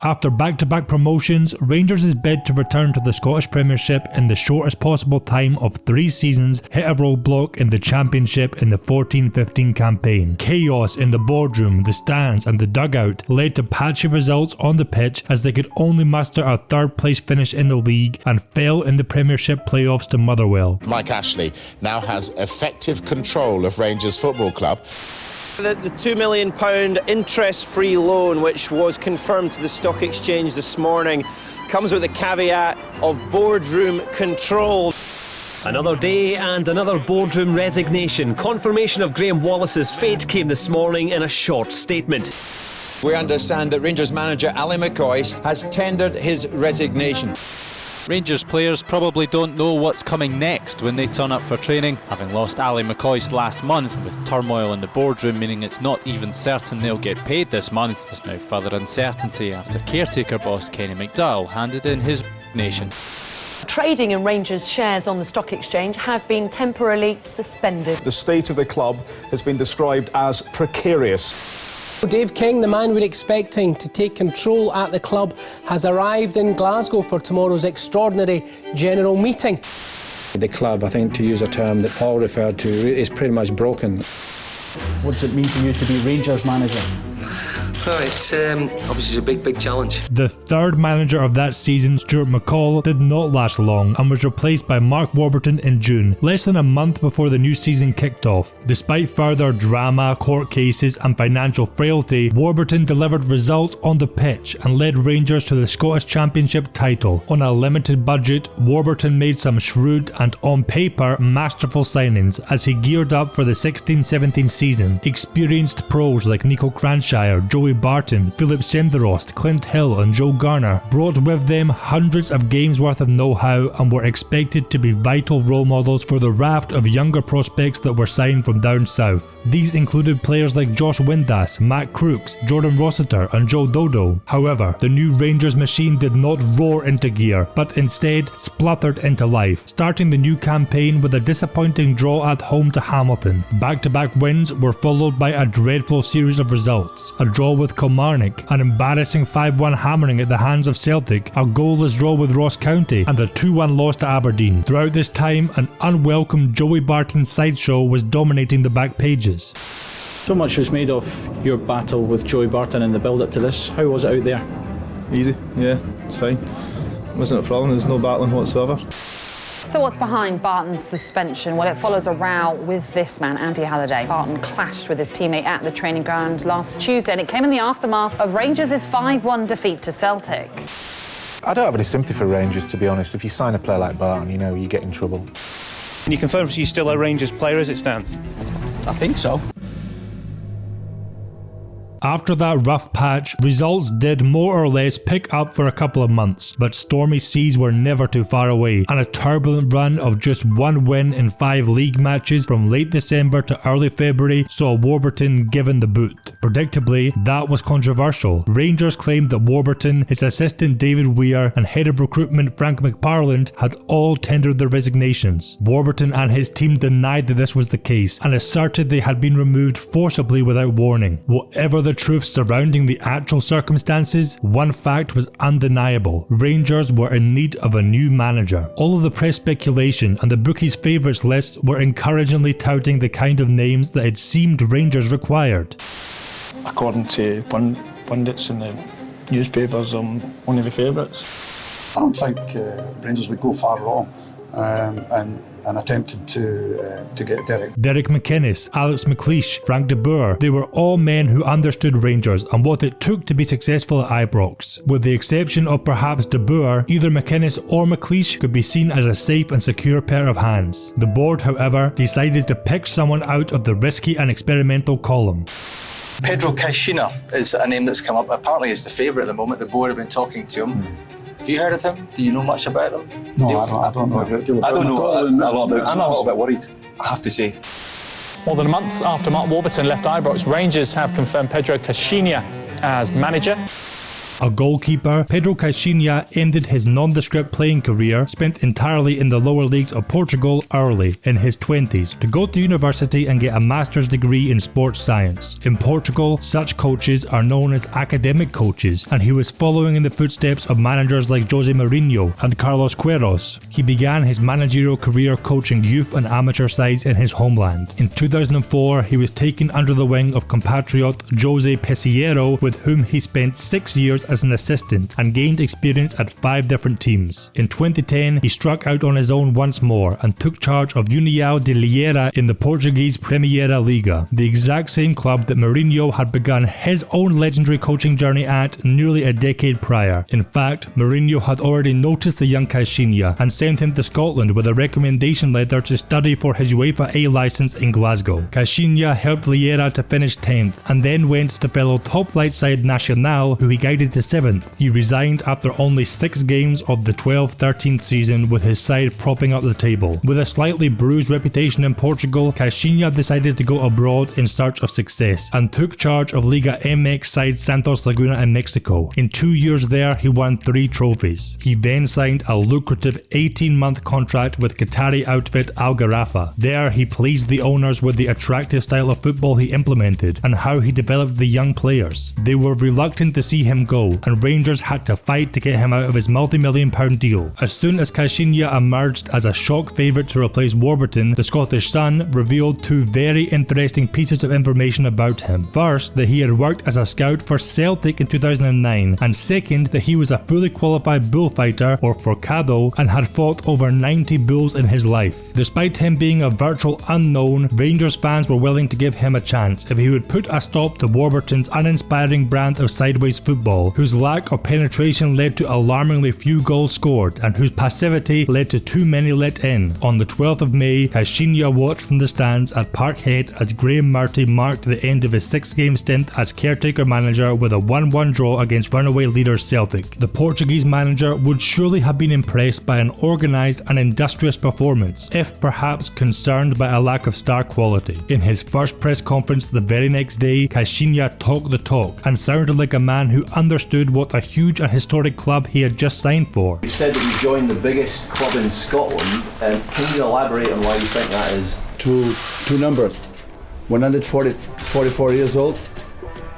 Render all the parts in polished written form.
After back-to-back promotions, Rangers' bid to return to the Scottish Premiership in the shortest possible time of 3 seasons hit a roadblock in the Championship in the 14-15 campaign. Chaos in the boardroom, the stands and the dugout led to patchy results on the pitch as they could only muster a third-place finish in the league and fell in the Premiership playoffs to Motherwell. Mike Ashley now has effective control of Rangers Football Club. The £2 million interest-free loan, which was confirmed to the Stock Exchange this morning, comes with the caveat of boardroom control. Another day and another boardroom resignation. Confirmation of Graham Wallace's fate came this morning in a short statement. We understand that Rangers manager Ali McCoist has tendered his resignation. Rangers players probably don't know what's coming next when they turn up for training, having lost Ali McCoist last month, with turmoil in the boardroom meaning it's not even certain they'll get paid this month. There's now further uncertainty after caretaker boss Kenny McDowell handed in his resignation. Trading in Rangers shares on the Stock Exchange have been temporarily suspended. The state of the club has been described as precarious. Dave King, the man we're expecting to take control at the club, has arrived in Glasgow for tomorrow's extraordinary general meeting. The club, I think, to use a term that Paul referred to, is pretty much broken. What does it mean for you to be Rangers manager? Well, it's obviously a big challenge. The third manager of that season, Stuart McCall, did not last long and was replaced by Mark Warburton in June, less than a month before the new season kicked off. Despite further drama, court cases and financial frailty, Warburton delivered results on the pitch and led Rangers to the Scottish Championship title. On a limited budget, Warburton made some shrewd and, on paper, masterful signings as he geared up for the 16-17 season. Experienced pros like Nico Cranshire, Joey Barton, Philip Senderost, Clint Hill and Joe Garner brought with them hundreds of games worth of know-how and were expected to be vital role models for the raft of younger prospects that were signed from down south. These included players like Josh Windass, Matt Crooks, Jordan Rossiter and Joe Dodo. However, the new Rangers machine did not roar into gear, but instead spluttered into life, starting the new campaign with a disappointing draw at home to Hamilton. Back-to-back wins were followed by a dreadful series of results. A draw with Kilmarnock, an embarrassing 5-1 hammering at the hands of Celtic, a goalless draw with Ross County and a 2-1 loss to Aberdeen. Throughout this time, an unwelcome Joey Barton sideshow was dominating the back pages. So much was made of your battle with Joey Barton in the build-up to this. How was it out there? Easy, yeah, it's fine. Wasn't a problem, there's no battling whatsoever. So what's behind Barton's suspension? Well, it follows a row with this man, Andy Halliday. Barton clashed with his teammate at the training ground last Tuesday, and it came in the aftermath of Rangers' 5-1 defeat to Celtic. I don't have any sympathy for Rangers, to be honest. If you sign a player like Barton, you know you get in trouble. Can you confirm you're still a Rangers player as it stands? I think so. After that rough patch, results did more or less pick up for a couple of months, but stormy seas were never too far away, and a turbulent run of just 1 win in 5 league matches from late December to early February saw Warburton given the boot. Predictably, that was controversial. Rangers claimed that Warburton, his assistant David Weir and head of recruitment Frank McParland had all tendered their resignations. Warburton and his team denied that this was the case and asserted they had been removed forcibly without warning. Whatever the truth surrounding the actual circumstances, one fact was undeniable. Rangers were in need of a new manager. All of the press speculation and the bookies' favourites lists were encouragingly touting the kind of names that it seemed Rangers required. According to pundits in the newspapers, I'm one of the favourites. I don't think Rangers would go far wrong and attempted to get Derek McInnes, Alex McLeish, Frank de Boer, they were all men who understood Rangers and what it took to be successful at Ibrox. With the exception of perhaps de Boer, either McInnes or McLeish could be seen as a safe and secure pair of hands. The board, however, decided to pick someone out of the risky and experimental column. Pedro Caixinha is a name that's come up. Apparently he's the favourite at the moment. The board have been talking to him. Have you heard of him? Do you know much about him? No, I don't know. I don't know a lot about him. I'm a little bit worried, I have to say. More than a month after Mark Warburton left Ibrox, Rangers have confirmed Pedro Caixinha as manager. A goalkeeper, Pedro Caixinha ended his nondescript playing career, spent entirely in the lower leagues of Portugal early, in his 20s, to go to university and get a master's degree in sports science. In Portugal, such coaches are known as academic coaches, and he was following in the footsteps of managers like Jose Mourinho and Carlos Queiroz. He began his managerial career coaching youth and amateur sides in his homeland. In 2004, he was taken under the wing of compatriot Jose Peseiro, with whom he spent 6 years as an assistant and gained experience at 5 different teams. In 2010, he struck out on his own once more and took charge of União de Lieira in the Portuguese Primeira Liga, the exact same club that Mourinho had begun his own legendary coaching journey at nearly a decade prior. In fact, Mourinho had already noticed the young Caixinha and sent him to Scotland with a recommendation letter to study for his UEFA A licence in Glasgow. Caixinha helped Lieira to finish 10th and then went to fellow top-flight side Nacional, who he guided to 7th. He resigned after only 6 games of the 12-13 season, with his side propping up the table. With a slightly bruised reputation in Portugal, Caixinha decided to go abroad in search of success and took charge of Liga MX side Santos Laguna in Mexico. In 2 years there, he won 3 trophies. He then signed a lucrative 18-month contract with Qatari outfit Al Gharafa. There, he pleased the owners with the attractive style of football he implemented and how he developed the young players. They were reluctant to see him go, and Rangers had to fight to get him out of his multi-million-pound deal. As soon as Caixinha emerged as a shock favourite to replace Warburton, the Scottish Sun revealed 2 very interesting pieces of information about him. First, that he had worked as a scout for Celtic in 2009, and second, that he was a fully qualified bullfighter, or forcado, and had fought over 90 bulls in his life. Despite him being a virtual unknown, Rangers fans were willing to give him a chance if he would put a stop to Warburton's uninspiring brand of sideways football, whose lack of penetration led to alarmingly few goals scored and whose passivity led to too many let in. On the 12th of May, Caixinha watched from the stands at Parkhead as Graham Murty marked the end of his 6-game stint as caretaker manager with a 1-1 draw against runaway leaders Celtic. The Portuguese manager would surely have been impressed by an organised and industrious performance, if perhaps concerned by a lack of star quality. In his first press conference the very next day, Caixinha talked the talk and sounded like a man who understood what a huge and historic club he had just signed for. You said that you joined the biggest club in Scotland. Can you elaborate on why you think that is? Two numbers. 144 years old,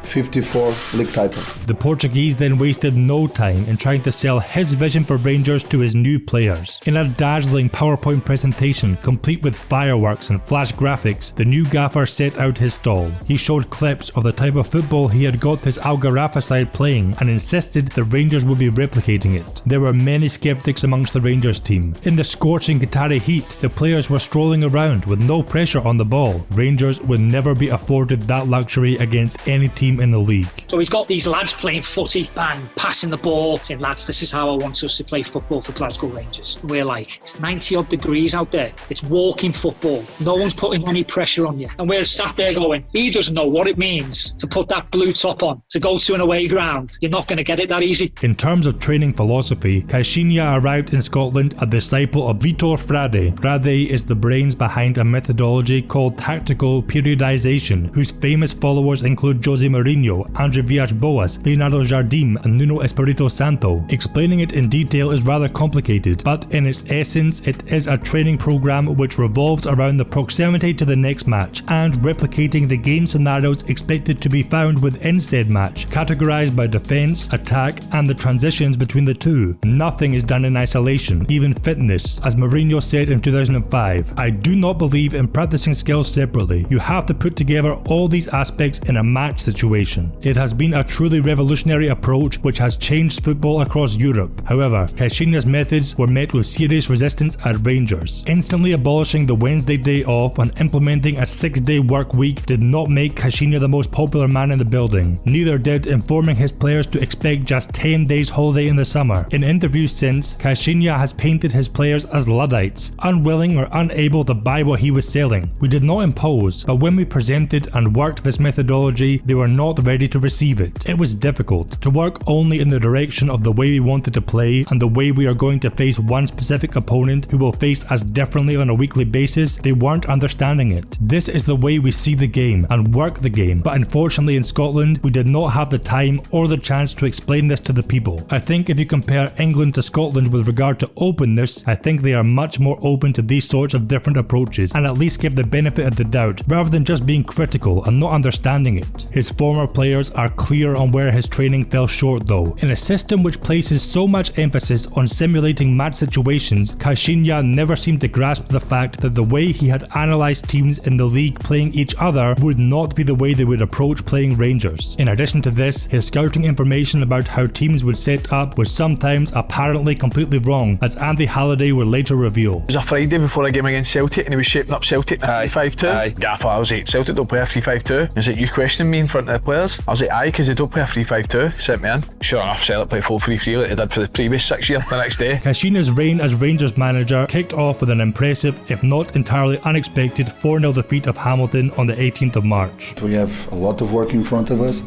54 league titles. The Portuguese then wasted no time in trying to sell his vision for Rangers to his new players. In a dazzling PowerPoint presentation complete with fireworks and flash graphics, the new gaffer set out his stall. He showed clips of the type of football he had got his Al Gharafa side playing and insisted the Rangers would be replicating it. There were many skeptics amongst the Rangers team. In the scorching Qatari heat, the players were strolling around with no pressure on the ball. Rangers would never be afforded that luxury against any team in the league. So he's got these lads playing footy and passing the ball, saying, lads, this is how I want us to play football for Glasgow Rangers. And we're like, it's 90 odd degrees out there. It's walking football. No one's putting any pressure on you. And we're sat there going, he doesn't know what it means to put that blue top on, to go to an away ground. You're not going to get it that easy. In terms of training philosophy, Caixinha arrived in Scotland a disciple of Vitor Frade. Frade is the brains behind a methodology called tactical periodization, whose famous followers include Jose Mourinho, Andre Villas-Boas, Leonardo Jardim and Nuno Espirito Santo. Explaining it in detail is rather complicated, but in its essence it is a training program which revolves around the proximity to the next match and replicating the game scenarios expected to be found within said match, categorized by defense, attack and the transitions between the two. Nothing is done in isolation, even fitness. As Mourinho said in 2005, I do not believe in practicing skills separately. You have to put together all these aspects in a match situation. It has been a truly revolutionary approach which has changed football across Europe. However, Caixinha's methods were met with serious resistance at Rangers. Instantly abolishing the Wednesday day off and implementing a 6-day work week did not make Caixinha the most popular man in the building. Neither did informing his players to expect just 10 days holiday in the summer. In interviews since, Caixinha has painted his players as Luddites, unwilling or unable to buy what he was selling. We did not impose, but when we presented and worked this methodology, they were not not ready to receive it. It was difficult to work only in the direction of the way we wanted to play and the way we are going to face one specific opponent who will face us differently on a weekly basis. They weren't understanding it. This is the way we see the game and work the game, but unfortunately in Scotland we did not have the time or the chance to explain this to the people. I think if you compare England to Scotland with regard to openness, I think they are much more open to these sorts of different approaches and at least give the benefit of the doubt rather than just being critical and not understanding it. His former players are clear on where his training fell short though. In a system which places so much emphasis on simulating match situations, Caixinha never seemed to grasp the fact that the way he had analysed teams in the league playing each other would not be the way they would approach playing Rangers. In addition to this, his scouting information about how teams would set up was sometimes apparently completely wrong, as Andy Halliday would later reveal. It was a Friday before a game against Celtic and he was shaping up Celtic in a 3-5-2. Gaffer, I was like, Celtic don't play a 3-5-2. He's like, you questioning me in front of the players? I was like, aye, because they don't play a 3-5-2. He sent me in. Sure enough, Celtic play 4-3-3 like they did for the previous 6 years the next day. Caixinha's reign as Rangers manager kicked off with an impressive, if not entirely unexpected, 4-0 defeat of Hamilton on the 18th of March. We have a lot of work in front of us,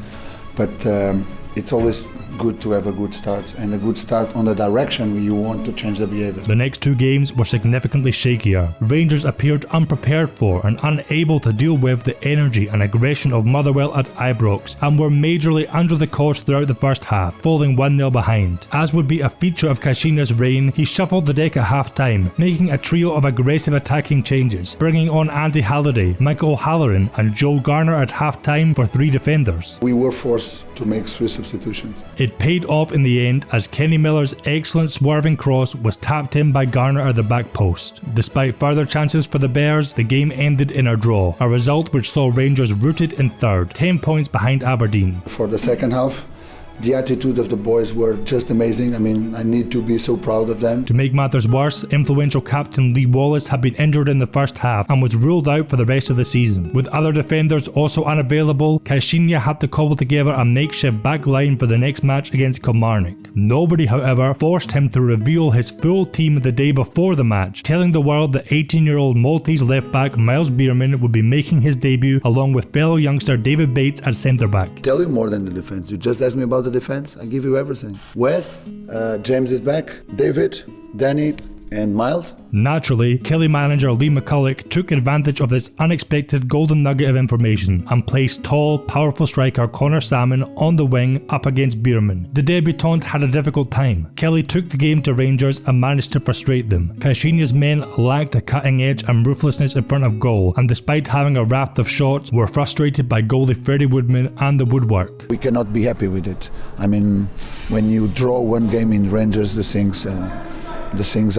but it's always good to have a good start, and a good start on the direction you want to change the behaviour. The next two games were significantly shakier. Rangers appeared unprepared for and unable to deal with the energy and aggression of Motherwell at Ibrox and were majorly under the cosh throughout the first half, falling 1-0 behind. As would be a feature of Caixinha's reign, he shuffled the deck at half-time, making a trio of aggressive attacking changes, bringing on Andy Halliday, Michael O'Halloran and Joe Garner at half-time for 3 defenders. We were forced to make 3 substitutions. It paid off in the end as Kenny Miller's excellent swerving cross was tapped in by Garner at the back post. Despite further chances for the Bears, the game ended in a draw, a result which saw Rangers rooted in third, 10 points behind Aberdeen. For the second half, the attitude of the boys were just amazing. I mean, I need to be so proud of them. To make matters worse, influential captain Lee Wallace had been injured in the first half and was ruled out for the rest of the season. With other defenders also unavailable, Caixinha had to cobble together a makeshift back line for the next match against Kilmarnock. Nobody, however, forced him to reveal his full team the day before the match, telling the world that 18-year-old Maltese left-back Miles Bierman would be making his debut along with fellow youngster David Bates at centre-back. Tell you more than the defence. You just asked me about the defense, I give you everything. Wes, James is back, David, Danny, and Miles. Naturally, Kelly manager Lee McCulloch took advantage of this unexpected golden nugget of information and placed tall, powerful striker Connor Salmon on the wing up against Bierman. The debutant had a difficult time. Kelly took the game to Rangers and managed to frustrate them. Caixinha's men lacked a cutting edge and ruthlessness in front of goal, and despite having a raft of shots, were frustrated by goalie Freddie Woodman and the woodwork. We cannot be happy with it. I mean, when you draw one game in Rangers, the things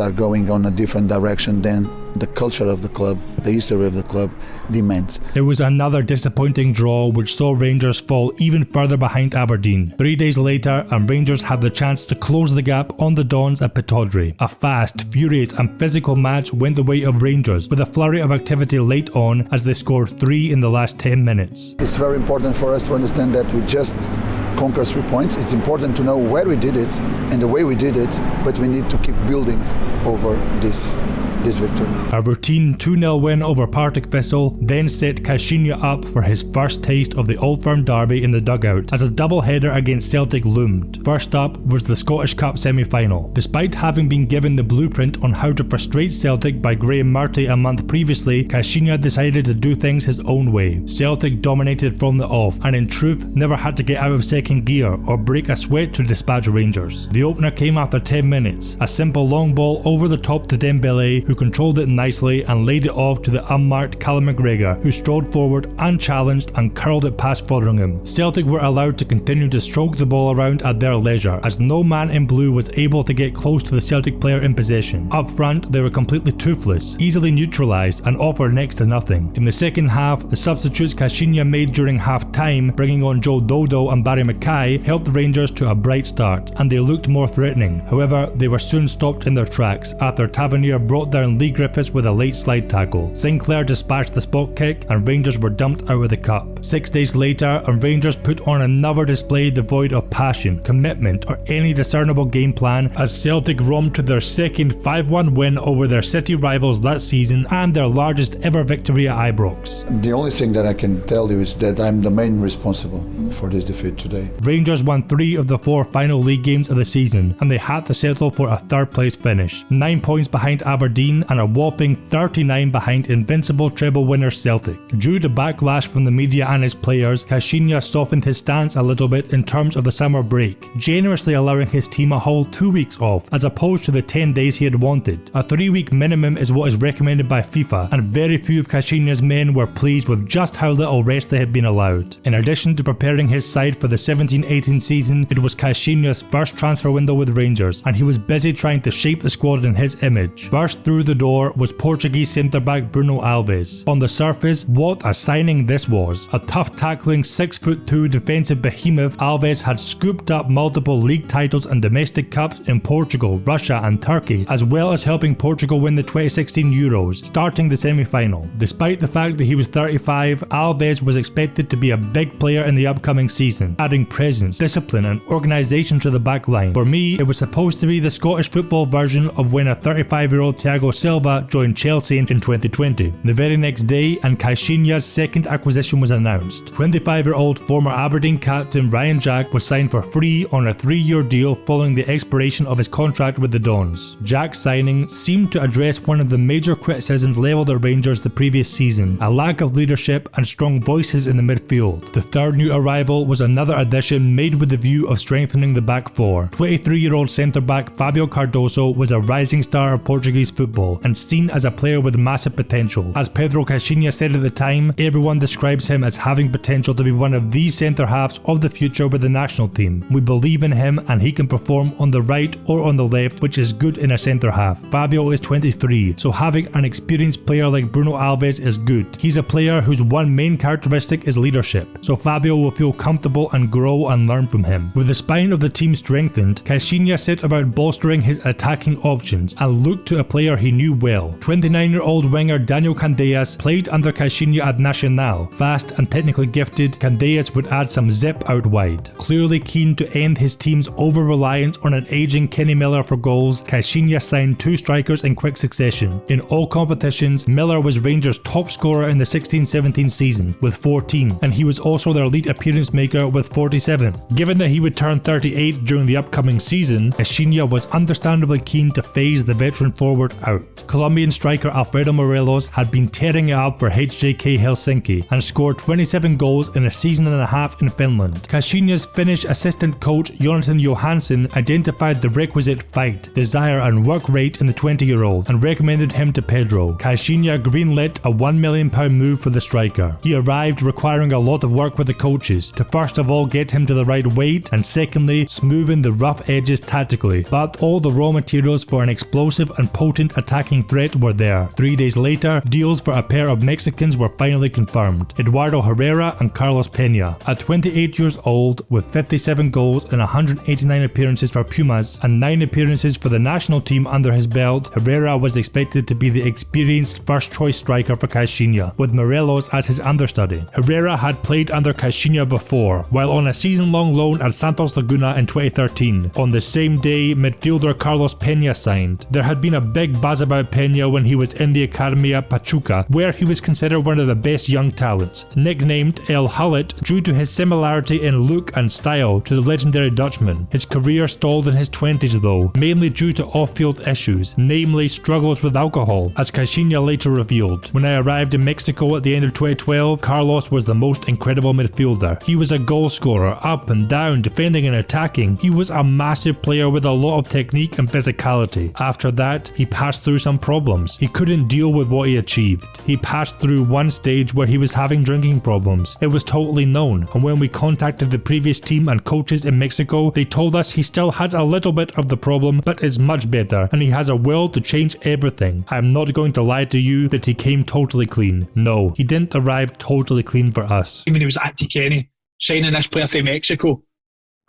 are going on a different direction than the culture of the club, the history of the club demands. It was another disappointing draw which saw Rangers fall even further behind Aberdeen. 3 days later, and Rangers had the chance to close the gap on the Dons at Pittodrie. A fast, furious and physical match went the way of Rangers, with a flurry of activity late on as they scored 3 in the last 10 minutes. It's very important for us to understand that we just conquer 3 points. It's important to know where we did it and the way we did it, but we need to keep building over this victory. A routine 2-0 win over Partick Thistle then set Caixinha up for his first taste of the Old Firm derby in the dugout as a double-header against Celtic loomed. First up was the Scottish Cup semi-final. Despite having been given the blueprint on how to frustrate Celtic by Graham Murty a month previously, Caixinha decided to do things his own way. Celtic dominated from the off and in truth never had to get out of second gear or break a sweat to dispatch Rangers. The opener came after 10 minutes, a simple long ball over the top to Dembele, who controlled it nicely and laid it off to the unmarked Callum McGregor, who strode forward unchallenged and curled it past Fotheringham. Celtic were allowed to continue to stroke the ball around at their leisure, as no man in blue was able to get close to the Celtic player in possession. Up front, they were completely toothless, easily neutralised and offered next to nothing. In the second half, the substitutes Caixinha made during half-time, bringing on Joe Dodo and Barry Mackay, helped the Rangers to a bright start, and they looked more threatening. However, they were soon stopped in their tracks after Tavernier brought down down Lee Griffiths with a late slide tackle. Sinclair dispatched the spot kick and Rangers were dumped out of the cup. 6 days later, and Rangers put on another display devoid of passion, commitment or any discernible game plan as Celtic romped to their second 5-1 win over their city rivals that season and their largest ever victory at Ibrox. The only thing that I can tell you is that I'm the main responsible for this defeat today. Rangers won 3 of the 4 final league games of the season and they had to settle for a third place finish, 9 points behind Aberdeen and a whopping 39 behind invincible treble winners Celtic. Due to backlash from the media and his players, Caixinha softened his stance a little bit in terms of the summer break, generously allowing his team a whole 2 weeks off as opposed to the 10 days he had wanted. A 3-week minimum is what is recommended by FIFA, and very few of Caixinha's men were pleased with just how little rest they had been allowed. In addition to preparing his side for the 17-18 season, it was Caixinha's first transfer window with Rangers, and he was busy trying to shape the squad in his image. First through the door was Portuguese centre-back Bruno Alves. On the surface, what a signing this was. A tough tackling 6'2" defensive behemoth, Alves had scooped up multiple league titles and domestic cups in Portugal, Russia and Turkey, as well as helping Portugal win the 2016 Euros, starting the semi-final. Despite the fact that he was 35, Alves was expected to be a big player in the upcoming season, adding presence, discipline and organisation to the back line. For me, it was supposed to be the Scottish football version of when a 35-year-old Thiago Silva joined Chelsea in 2020. The very next day, and Caixinha's second acquisition was announced. 25-year-old former Aberdeen captain Ryan Jack was signed for free on a 3-year deal following the expiration of his contract with the Dons. Jack's signing seemed to address one of the major criticisms levelled at Rangers the previous season, a lack of leadership and strong voices in the midfield. The third new arrival was another addition made with the view of strengthening the back four. 23-year-old centre-back Fabio Cardoso was a rising star of Portuguese football and seen as a player with massive potential. As Pedro Caixinha said at the time, everyone describes him as having potential to be one of the centre-halves of the future with the national team. We believe in him and he can perform on the right or on the left, which is good in a centre-half. Fabio is 23, so having an experienced player like Bruno Alves is good. He's a player whose one main characteristic is leadership, so Fabio will feel comfortable and grow and learn from him. With the spine of the team strengthened, Caixinha set about bolstering his attacking options and looked to a player he knew well. 29-year-old winger Daniel Candeias played under Caixinha at Nacional. Fast and technically gifted, Candeias would add some zip out wide. Clearly keen to end his team's over-reliance on an aging Kenny Miller for goals, Caixinha signed 2 strikers in quick succession. In all competitions, Miller was Rangers' top scorer in the 16-17 season with 14, and he was also their lead appearance maker with 47. Given that he would turn 38 during the upcoming season, Caixinha was understandably keen to phase the veteran forward out. Colombian striker Alfredo Morelos had been tearing it up for HJK Helsinki and scored 27 goals in a season and a half in Finland. Caixinha's Finnish assistant coach Jonathan Johansson identified the requisite fight, desire and work rate in the 20-year-old and recommended him to Pedro. Caixinha greenlit a £1 million move for the striker. He arrived requiring a lot of work with the coaches to first of all get him to the right weight and secondly smoothen the rough edges tactically, but all the raw materials for an explosive and potent attacking threat were there. 3 days later, deals for a pair of Mexicans were finally confirmed, Eduardo Herrera and Carlos Peña. At 28 years old, with 57 goals and 189 appearances for Pumas and 9 appearances for the national team under his belt, Herrera was expected to be the experienced first-choice striker for Caixinha, with Morelos as his understudy. Herrera had played under Caixinha before, while on a season-long loan at Santos Laguna in 2013. On the same day, midfielder Carlos Peña signed. There had been a big buzz about Peña when he was in the academy at Pachuca, where he was considered one of the best young talents. Nicknamed El Hullet due to his similarity in look and style to the legendary Dutchman. His career stalled in his 20s though, mainly due to off-field issues, namely struggles with alcohol, as Caixinha later revealed. When I arrived in Mexico at the end of 2012, Carlos was the most incredible midfielder. He was a goal scorer, up and down, defending and attacking. He was a massive player with a lot of technique and physicality. After that, he passed through some problems. He couldn't deal with what he achieved. He passed through one stage where he was having drinking problems. It was totally known, and when we contacted the previous team and coaches in Mexico, they told us he still had a little bit of the problem, but is much better, and he has a will to change everything. I'm not going to lie to you that he came totally clean. No, he didn't arrive totally clean for us. When he was at Kenny, signing this player from Mexico,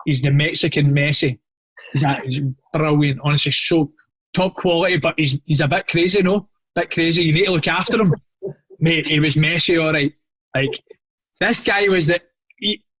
he's the Mexican Messi. He's brilliant, honestly, so top quality, but he's a bit crazy, no? bit crazy. You need to look after him. Mate, he was messy, all right. Like, this guy was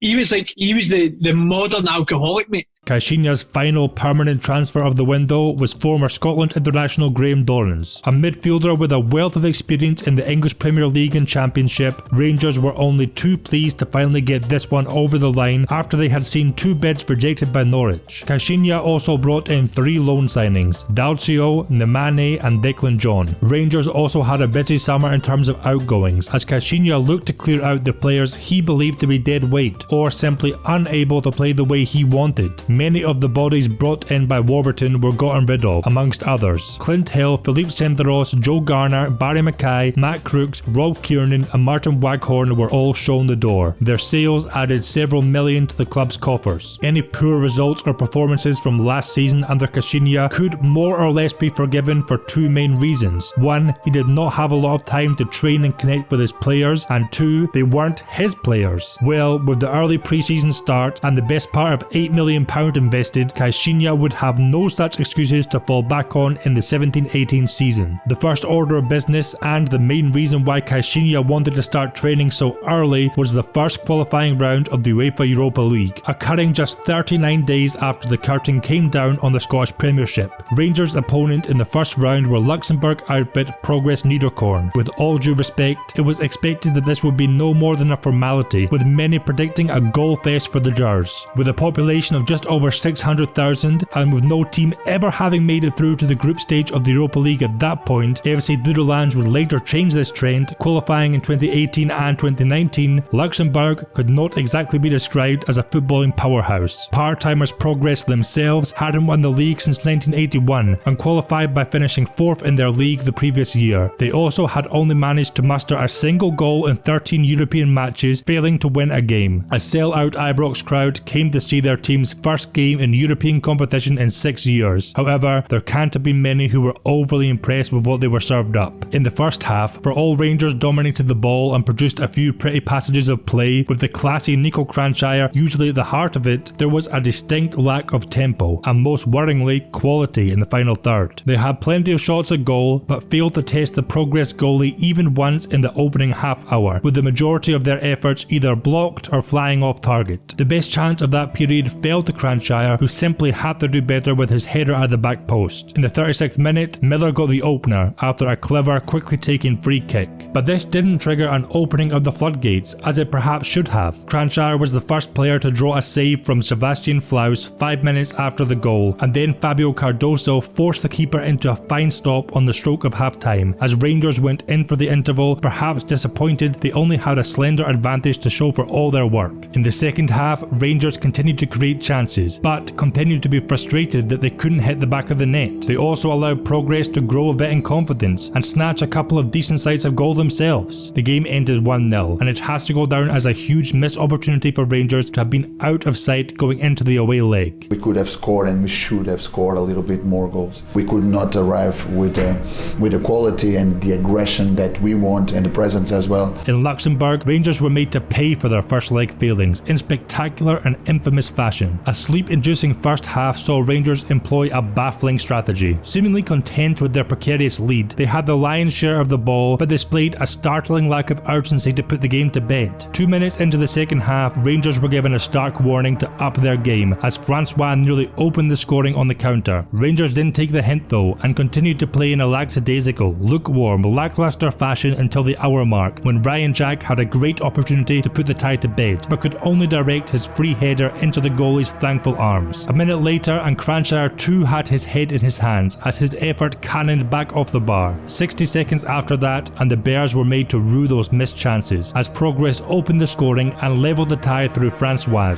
he was the modern alcoholic, mate. Caixinha's final permanent transfer of the window was former Scotland international Graham Dorrans. A midfielder with a wealth of experience in the English Premier League and Championship, Rangers were only too pleased to finally get this one over the line after they had seen 2 bids rejected by Norwich. Caixinha also brought in 3 loan signings, Dalcio, Nemane and Declan John. Rangers also had a busy summer in terms of outgoings, as Caixinha looked to clear out the players he believed to be dead weight or simply unable to play the way he wanted. Many of the bodies brought in by Warburton were gotten rid of, amongst others. Clint Hill, Philippe Senderos, Joe Garner, Barry Mackay, Matt Crooks, Rob Kiernan and Martin Waghorn were all shown the door. Their sales added several million to the club's coffers. Any poor results or performances from last season under Caixinha could more or less be forgiven for 2 main reasons. 1, he did not have a lot of time to train and connect with his players, and 2, they weren't his players. Well, with the early pre-season start and the best part of £8 million invested, Caixinha would have no such excuses to fall back on in the 17-18 season. The first order of business, and the main reason why Caixinha wanted to start training so early, was the first qualifying round of the UEFA Europa League, occurring just 39 days after the curtain came down on the Scottish Premiership. Rangers' opponent in the first round were Luxembourg outfit Progress Niederkorn. With all due respect, it was expected that this would be no more than a formality, with many predicting a goal fest for the Jars. With a population of just over 600,000 and with no team ever having made it through to the group stage of the Europa League at that point, FC Dudelange would later change this trend, qualifying in 2018 and 2019. Luxembourg could not exactly be described as a footballing powerhouse. Part-timers Progress themselves hadn't won the league since 1981 and qualified by finishing 4th in their league the previous year. They also had only managed to muster a single goal in 13 European matches, failing to win a game. A sell-out Ibrox crowd came to see their team's first game in European competition in 6 years. However, there can't have been many who were overly impressed with what they were served up. In the first half, for all Rangers dominated the ball and produced a few pretty passages of play, with the classy Nico Cranshire usually at the heart of it, there was a distinct lack of tempo, and most worryingly, quality in the final third. They had plenty of shots at goal, but failed to test the Progress goalie even once in the opening half hour, with the majority of their efforts either blocked or flying off target. The best chance of that period fell to Cranshire, who simply had to do better with his header at the back post. In the 36th minute, Miller got the opener after a clever, quickly taken free kick. But this didn't trigger an opening of the floodgates, as it perhaps should have. Cranshire was the first player to draw a save from Sebastian Flaus 5 minutes after the goal, and then Fabio Cardoso forced the keeper into a fine stop on the stroke of half-time. As Rangers went in for the interval, perhaps disappointed they only had a slender advantage to show for all their work. In the second half, Rangers continued to create chances, but continued to be frustrated that they couldn't hit the back of the net. They also allowed Progress to grow a bit in confidence and snatch a couple of decent sights of goal themselves. The game ended 1-0, and it has to go down as a huge missed opportunity for Rangers to have been out of sight going into the away leg. We could have scored, and we should have scored a little bit more goals. We could not arrive with the quality and the aggression that we want, and the presence as well. In Luxembourg, Rangers were made to pay for their first leg failings in spectacular and infamous fashion. A sleep-inducing first half saw Rangers employ a baffling strategy. Seemingly content with their precarious lead, they had the lion's share of the ball, but displayed a startling lack of urgency to put the game to bed. 2 minutes into the second half, Rangers were given a stark warning to up their game, as Francois nearly opened the scoring on the counter. Rangers didn't take the hint though, and continued to play in a lackadaisical, lukewarm, lackluster fashion until the hour mark, when Ryan Jack had a great opportunity to put the tie to bed, but could only direct his free header into the goalie's thankful arms. A minute later, and Cranshire too had his head in his hands as his effort cannoned back off the bar. 60 seconds after that, and the Bears were made to rue those missed chances, as Progress opened the scoring and levelled the tie through Francois.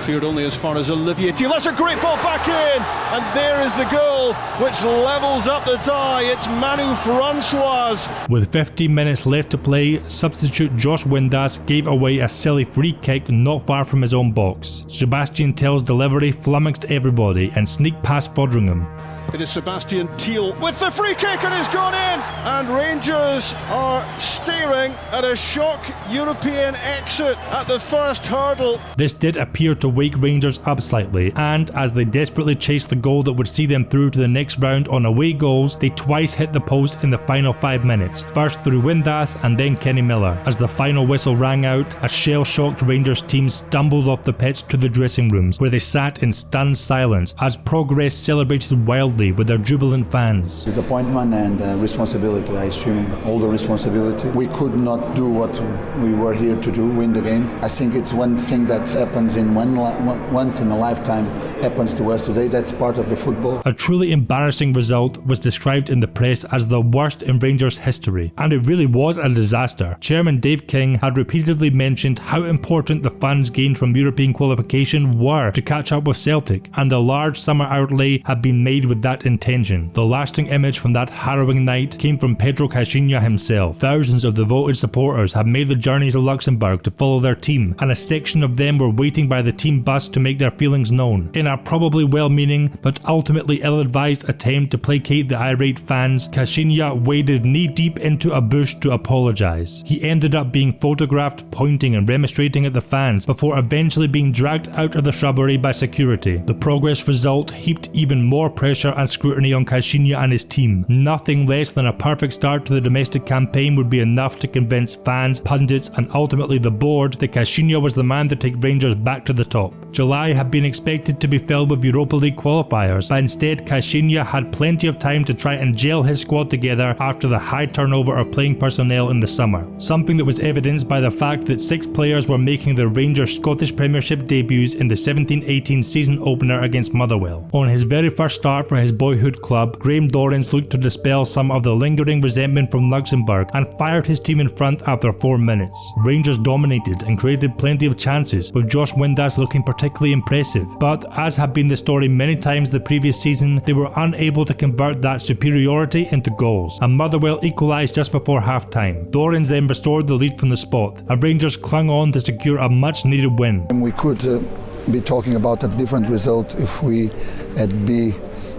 Cleared only as far as Olivier Thiel. That's a great ball back in, and there is the goal which levels up the tie. It's Manu Francois. With 15 minutes left to play, substitute Josh Windass gave away a silly free kick not far from his own box. Sebastian Tell's delivery flummoxed everybody and sneaked past Fodringham. It is Sebastian Thiel with the free kick, and it's gone in, and Rangers are staring at a shock European exit at the first hurdle. This did appear to wake Rangers up slightly, and as they desperately chased the goal that would see them through to the next round on away goals, they twice hit the post in the final 5 minutes, first through Windass and then Kenny Miller. As the final whistle rang out, a shell-shocked Rangers team stumbled off the pitch to the dressing rooms, where they sat in stunned silence as Progress celebrated wildly with their jubilant fans. Disappointment and responsibility, I assume all the responsibility. We could not do what we were here to do, win the game. I think it's one thing that happens in once in a lifetime, happens to us today. That's part of the football. A truly embarrassing result was described in the press as the worst in Rangers history, and it really was a disaster. Chairman Dave King had repeatedly mentioned how important the funds gained from European qualification were to catch up with Celtic, and a large summer outlay had been made with that intention. The lasting image from that harrowing night came from Pedro Caixinha himself. Thousands of devoted supporters had made the journey to Luxembourg to follow their team, and a section of them were waiting by the team bus to make their feelings known. In a probably well-meaning but ultimately ill-advised attempt to placate the irate fans, Caixinha waded knee-deep into a bush to apologise. He ended up being photographed pointing and remonstrating at the fans before eventually being dragged out of the shrubbery by security. The Progress result heaped even more pressure and scrutiny on Caixinha and his team. Nothing less than a perfect start to the domestic campaign would be enough to convince fans, pundits and ultimately the board that Caixinha was the man to take Rangers back to the top. July had been expected to be filled with Europa League qualifiers, but instead Caixinha had plenty of time to try and gel his squad together after the high turnover of playing personnel in the summer. Something that was evidenced by the fact that 6 players were making their Rangers Scottish Premiership debuts in the 17-18 season opener against Motherwell. On his very first start for his boyhood club, Graham Dorrans looked to dispel some of the lingering resentment from Luxembourg and fired his team in front after 4 minutes. Rangers dominated and created plenty of chances, with Josh Windass looking particularly impressive, but as had been the story many times the previous season, they were unable to convert that superiority into goals, and Motherwell equalised just before half-time. Dorrans then restored the lead from the spot, and Rangers clung on to secure a much-needed win. We could be talking about a different result if we had been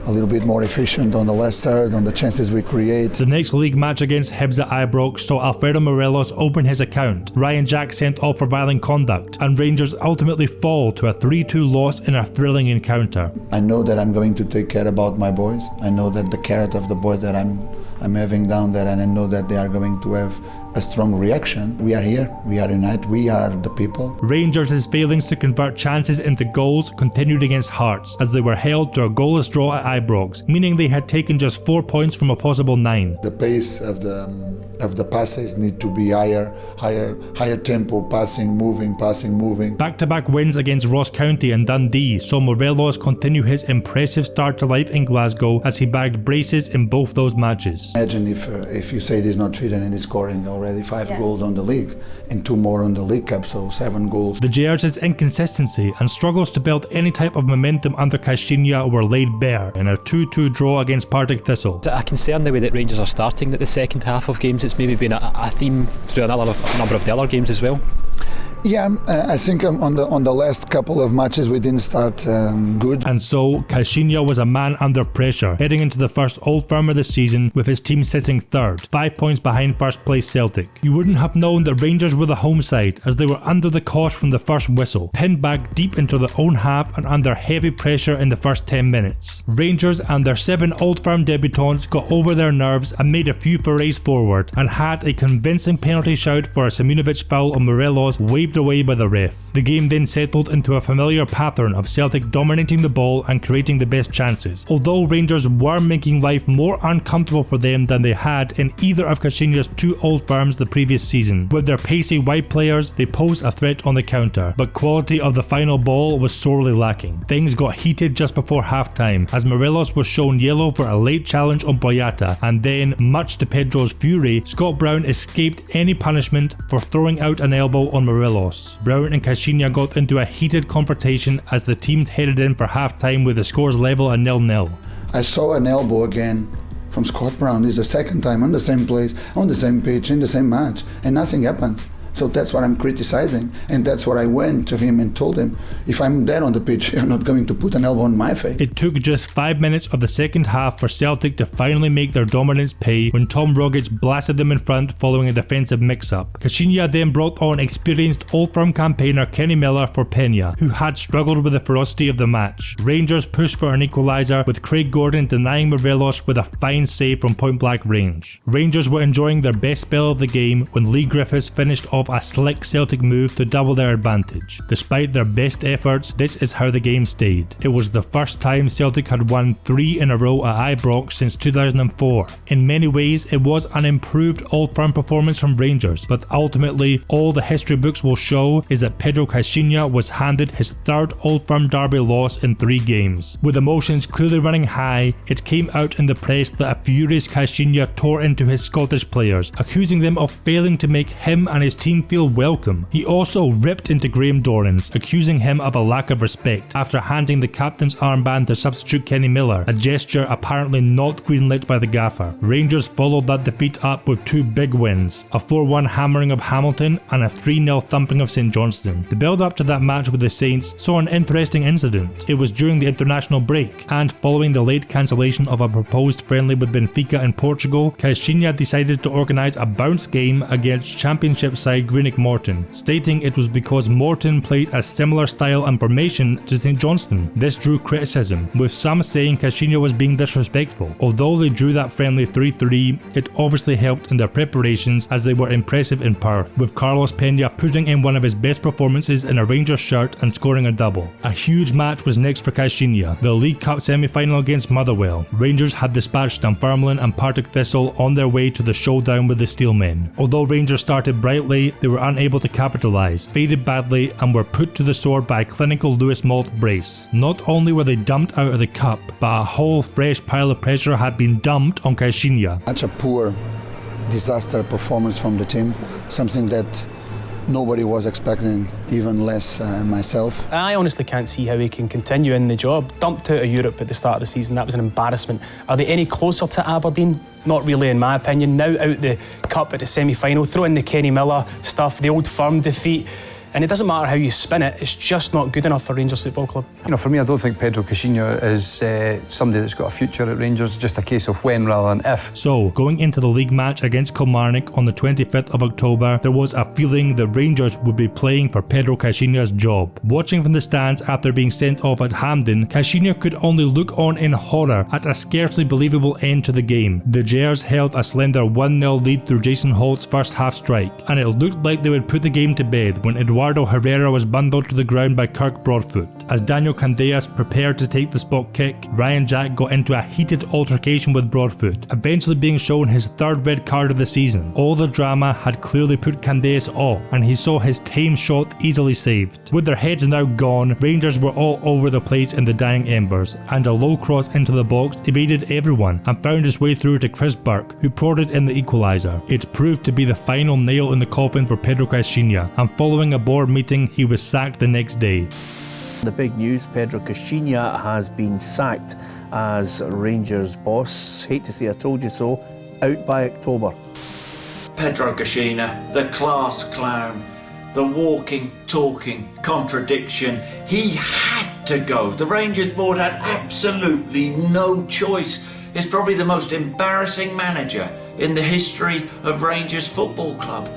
a little bit more efficient on the last third, on the chances we create. The next league match against Hibs at Ibrox saw Alfredo Morelos open his account, Ryan Jack sent off for violent conduct, and Rangers ultimately fall to a 3-2 loss in a thrilling encounter. I know that I'm going to take care about my boys. I know that the carrot of the boys that I'm having down there, and I know that they are going to have a strong reaction. We are here, we are united, we are the people. Rangers' failings to convert chances into goals continued against Hearts, as they were held to a goalless draw at Ibrox, meaning they had taken just 4 points from a possible 9. The pace of the passes need to be higher tempo, passing, moving. Back-to-back wins against Ross County and Dundee saw Morelos continue his impressive start to life in Glasgow as he bagged braces in both those matches. Imagine if you say he's not fit and he's scoring already 5 goals on the league and 2 more on the League Cup, so 7 goals. The Gers' inconsistency and struggles to build any type of momentum under Caixinha were laid bare in a 2-2 draw against Partick Thistle. A concern the way that Rangers are starting at the second half of games. It's maybe been a theme through a number of the other games as well. Yeah, I think on the last couple of matches we didn't start good. And so, Caixinha was a man under pressure, heading into the first Old Firm of the season with his team sitting third, 5 points behind first place Celtic. You wouldn't have known that Rangers were the home side, as they were under the cosh from the first whistle, pinned back deep into their own half and under heavy pressure in the first 10 minutes. Rangers and their 7 Old Firm debutants got over their nerves and made a few forays forward, and had a convincing penalty shout for a Simunovic foul on Morelos waved away by the ref. The game then settled into a familiar pattern of Celtic dominating the ball and creating the best chances, although Rangers were making life more uncomfortable for them than they had in either of Caixinha's 2 Old Firms the previous season. With their pacey wide players, they posed a threat on the counter, but quality of the final ball was sorely lacking. Things got heated just before half-time, as Morelos was shown yellow for a late challenge on Boyata, and then, much to Pedro's fury, Scott Brown escaped any punishment for throwing out an elbow on Morelos. Brown and Caixinha got into a heated confrontation as the teams headed in for half-time with the scores level at 0-0. I saw an elbow again from Scott Brown. It's the second time on the same place, on the same pitch, in the same match, and nothing happened. So that's what I'm criticizing, and that's what I went to him and told him, if I'm there on the pitch, you're not going to put an elbow on my face. It took just 5 minutes of the second half for Celtic to finally make their dominance pay when Tom Rogic blasted them in front following a defensive mix-up. Caixinha then brought on experienced Old Firm campaigner Kenny Miller for Peña, who had struggled with the ferocity of the match. Rangers pushed for an equaliser, with Craig Gordon denying Morelos with a fine save from point-blank range. Rangers were enjoying their best spell of the game when Lee Griffiths finished off a slick Celtic move to double their advantage. Despite their best efforts, this is how the game stayed. It was the first time Celtic had won 3 in a row at Ibrox since 2004. In many ways, it was an improved Old Firm performance from Rangers, but ultimately, all the history books will show is that Pedro Caixinha was handed his third Old Firm derby loss in 3 games. With emotions clearly running high, it came out in the press that a furious Caixinha tore into his Scottish players, accusing them of failing to make him and his team feel welcome. He also ripped into Graham Dorrans, accusing him of a lack of respect after handing the captain's armband to substitute Kenny Miller, a gesture apparently not greenlit by the gaffer. Rangers followed that defeat up with 2 big wins, a 4-1 hammering of Hamilton and a 3-0 thumping of St Johnstone. The build up to that match with the Saints saw an interesting incident. It was during the international break, and following the late cancellation of a proposed friendly with Benfica in Portugal, Caixinha decided to organise a bounce game against Championship side Greenock Morton, stating it was because Morton played a similar style and formation to St Johnstone. This drew criticism, with some saying Caixinha was being disrespectful. Although they drew that friendly 3-3, it obviously helped in their preparations as they were impressive in Perth, with Carlos Peña putting in one of his best performances in a Rangers shirt and scoring a double. A huge match was next for Caixinha, the League Cup semi-final against Motherwell. Rangers had dispatched Dunfermline and Partick Thistle on their way to the showdown with the Steelmen. Although Rangers started brightly, they were unable to capitalise, faded badly, and were put to the sword by a clinical Lewis Malt brace. Not only were they dumped out of the cup, but a whole fresh pile of pressure had been dumped on Caixinha. Such a poor disaster performance from the team, something that nobody was expecting, even less myself. I honestly can't see how he can continue in the job. Dumped out of Europe at the start of the season, that was an embarrassment. Are they any closer to Aberdeen? Not really, in my opinion. Now out the cup at the semi-final, throw in the Kenny Miller stuff, the Old Firm defeat, and it doesn't matter how you spin it, it's just not good enough for Rangers Football Club. You know, for me, I don't think Pedro Caixinha is somebody that's got a future at Rangers, just a case of when rather than if. So, going into the league match against Kilmarnock on the 25th of October, there was a feeling that Rangers would be playing for Pedro Caixinha's job. Watching from the stands after being sent off at Hampden, Caixinha could only look on in horror at a scarcely believable end to the game. The Gers held a slender 1-0 lead through Jason Holt's first half strike, and it looked like they would put the game to bed when Eduardo Herrera was bundled to the ground by Kirk Broadfoot. As Daniel Candeias prepared to take the spot kick, Ryan Jack got into a heated altercation with Broadfoot, eventually being shown his 3rd red card of the season. All the drama had clearly put Candeias off, and he saw his tame shot easily saved. With their heads now gone, Rangers were all over the place in the dying embers, and a low cross into the box evaded everyone and found its way through to Chris Burke, who prodded in the equaliser. It proved to be the final nail in the coffin for Pedro Caixinha, and following a board meeting, he was sacked the next day. The big news, Pedro Caixinha has been sacked as Rangers boss. Hate to say I told you so, out by October. Pedro Caixinha, the class clown, the walking, talking contradiction. He had to go. The Rangers board had absolutely no choice. He's probably the most embarrassing manager in the history of Rangers Football Club.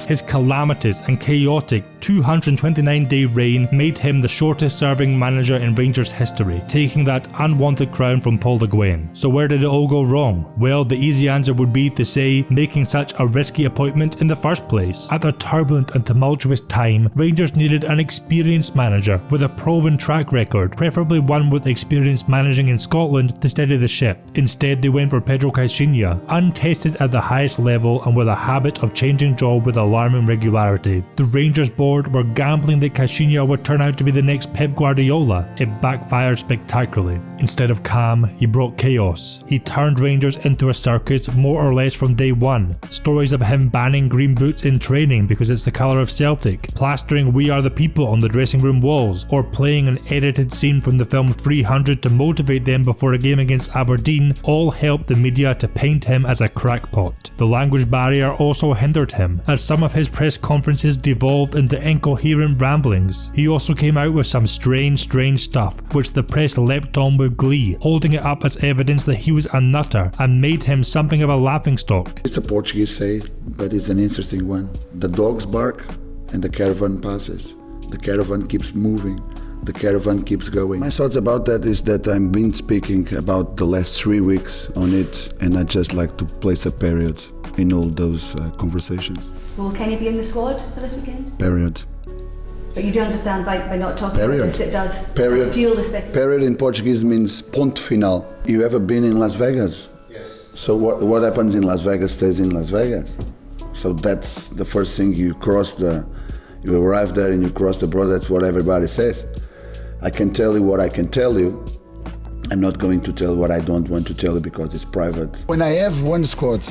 His calamitous and chaotic 229-day reign made him the shortest serving manager in Rangers history, taking that unwanted crown from Paul Le Guen. So where did it all go wrong? Well, the easy answer would be to say making such a risky appointment in the first place. At a turbulent and tumultuous time, Rangers needed an experienced manager with a proven track record, preferably one with experience managing in Scotland to steady the ship. Instead, they went for Pedro Caixinha, untested at the highest level and with a habit of changing job with alarming regularity. The Rangers board were gambling that Caixinha would turn out to be the next Pep Guardiola. It backfired spectacularly. Instead of calm, he brought chaos. He turned Rangers into a circus more or less from day one. Stories of him banning green boots in training because it's the colour of Celtic, plastering "We Are the People" on the dressing room walls, or playing an edited scene from the film 300 to motivate them before a game against Aberdeen, all helped the media to paint him as a crackpot. The language barrier also hindered him, as some of of his press conferences devolved into incoherent ramblings. He also came out with some strange stuff, which the press leapt on with glee, holding it up as evidence that he was a nutter and made him something of a laughingstock. It's a Portuguese say, but it's an interesting one. The dogs bark and the caravan passes. The caravan keeps moving. The caravan keeps going. My thoughts about that is that I've been speaking about the last 3 weeks on it, and I just like to place a period in all those conversations. Will Kenny be in the squad for this weekend? Period. But you do understand by not talking about this, it does fuel the spectacle. Period in Portuguese means ponto final. You ever been in Las Vegas? Yes. So what happens in Las Vegas stays in Las Vegas. So that's the first thing. You arrive there and you cross the border, that's what everybody says. I can tell you what I can tell you. I'm not going to tell what I don't want to tell you because it's private. When I have one squad,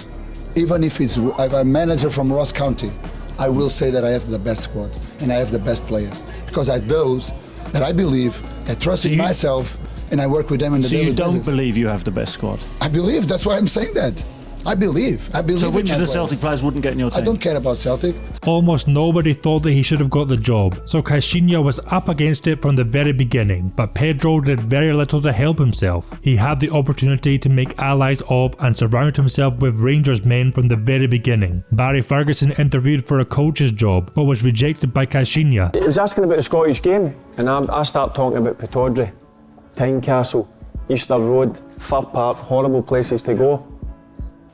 even if I'm a manager from Ross County, I will say that I have the best squad and I have the best players because I have those that I believe, that trust in myself, and I work with them in the daily basis. So you don't believe you have the best squad? I believe, that's why I'm saying that. I believe. So which of the Celtic players wouldn't get in your team? I don't care about Celtic. Almost nobody thought that he should have got the job, so Caixinha was up against it from the very beginning, but Pedro did very little to help himself. He had the opportunity to make allies of and surround himself with Rangers men from the very beginning. Barry Ferguson interviewed for a coach's job, but was rejected by Caixinha. He was asking about the Scottish game, and I started talking about Pittodrie, Tynecastle, Easter Road, Fir Park, horrible places to go.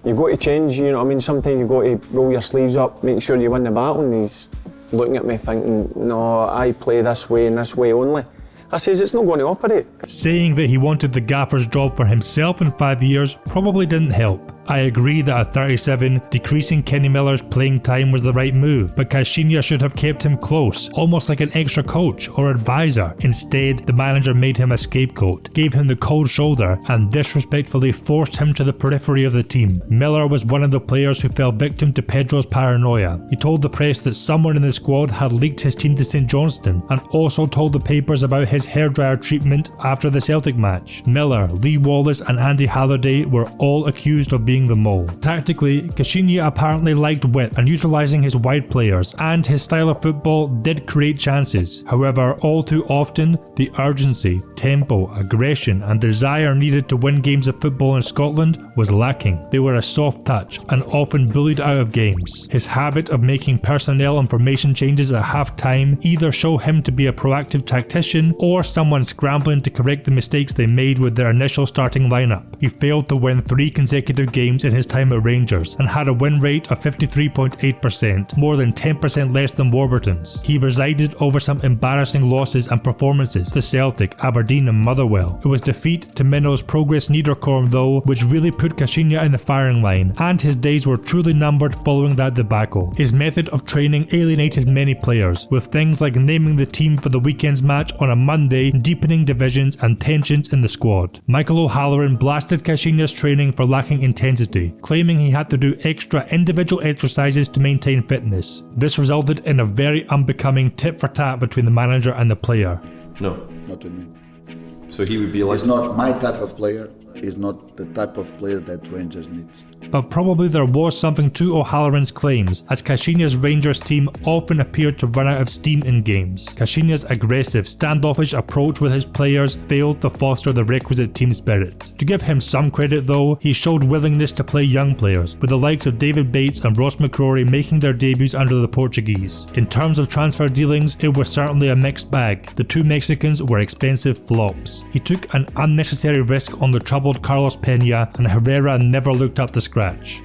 You've got to change, you know what I mean? Sometimes you've got to roll your sleeves up, make sure you win the battle, and he's looking at me thinking, no, I play this way and this way only. I says, it's not going to operate. Saying that he wanted the gaffer's job for himself in 5 years probably didn't help. I agree that at 37, decreasing Kenny Miller's playing time was the right move, but Caixinha should have kept him close, almost like an extra coach or advisor. Instead, the manager made him a scapegoat, gave him the cold shoulder, and disrespectfully forced him to the periphery of the team. Miller was one of the players who fell victim to Pedro's paranoia. He told the press that someone in the squad had leaked his team to St Johnstone, and also told the papers about his hairdryer treatment after the Celtic match. Miller, Lee Wallace and Andy Halliday were all accused of being the mole. Tactically, Caixinha apparently liked width and utilising his wide players, and his style of football did create chances. However, all too often, the urgency, tempo, aggression and desire needed to win games of football in Scotland was lacking. They were a soft touch and often bullied out of games. His habit of making personnel and formation changes at half-time either show him to be a proactive tactician or someone scrambling to correct the mistakes they made with their initial starting lineup. He failed to win 3 consecutive games in his time at Rangers and had a win rate of 53.8%, more than 10% less than Warburton's. He resided over some embarrassing losses and performances to Celtic, Aberdeen and Motherwell. It was defeat to Minnow's Progress Niederkorn though, which really put Caixinha in the firing line, and his days were truly numbered following that debacle. His method of training alienated many players, with things like naming the team for the weekend's match on a Monday, deepening divisions and tensions in the squad. Michael O'Halloran blasted Caixinha's training for lacking intensity, claiming he had to do extra individual exercises to maintain fitness. This resulted in a very unbecoming tit-for-tat between the manager and the player. No. Not with me. So he would be like... He's not my type of player. He's not the type of player that Rangers needs. But probably there was something to O'Halloran's claims, as Caixinha's Rangers team often appeared to run out of steam in games. Caixinha's aggressive, standoffish approach with his players failed to foster the requisite team spirit. To give him some credit though, he showed willingness to play young players, with the likes of David Bates and Ross McCrory making their debuts under the Portuguese. In terms of transfer dealings, it was certainly a mixed bag. The 2 Mexicans were expensive flops. He took an unnecessary risk on the troubled Carlos Peña, and Herrera never looked up to scratch.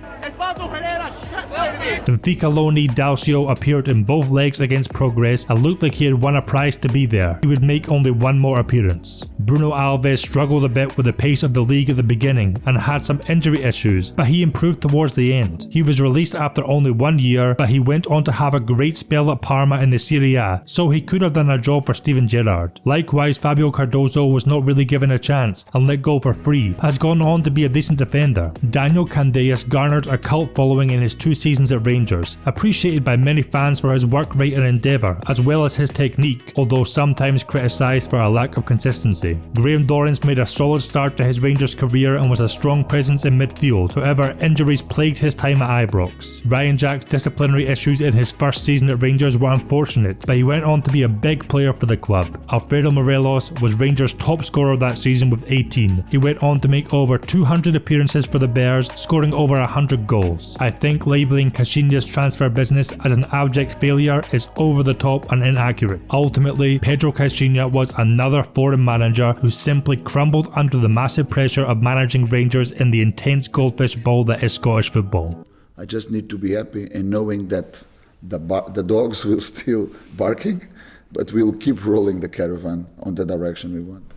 Benfica loanee Dalcio appeared in both legs against Progress and looked like he had won a prize to be there. He would make only one more appearance. Bruno Alves struggled a bit with the pace of the league at the beginning and had some injury issues, but he improved towards the end. He was released after only 1 year, but he went on to have a great spell at Parma in the Serie A, so he could have done a job for Steven Gerrard. Likewise, Fabio Cardoso was not really given a chance and let go for free, has gone on to be a decent defender. Daniel Candeias garnered a cult following in his 2 seasons at at Rangers, appreciated by many fans for his work rate and endeavour, as well as his technique, although sometimes criticised for a lack of consistency. Graham Dorrans made a solid start to his Rangers career and was a strong presence in midfield, however injuries plagued his time at Ibrox. Ryan Jack's disciplinary issues in his first season at Rangers were unfortunate, but he went on to be a big player for the club. Alfredo Morelos was Rangers' top scorer that season with 18. He went on to make over 200 appearances for the Bears, scoring over 100 goals. I think labelling Caixinha's transfer business as an abject failure is over the top and inaccurate. Ultimately, Pedro Caixinha was another foreign manager who simply crumbled under the massive pressure of managing Rangers in the intense goldfish bowl that is Scottish football. I just need to be happy in knowing that the dogs will still barking, but we'll keep rolling the caravan on the direction we want.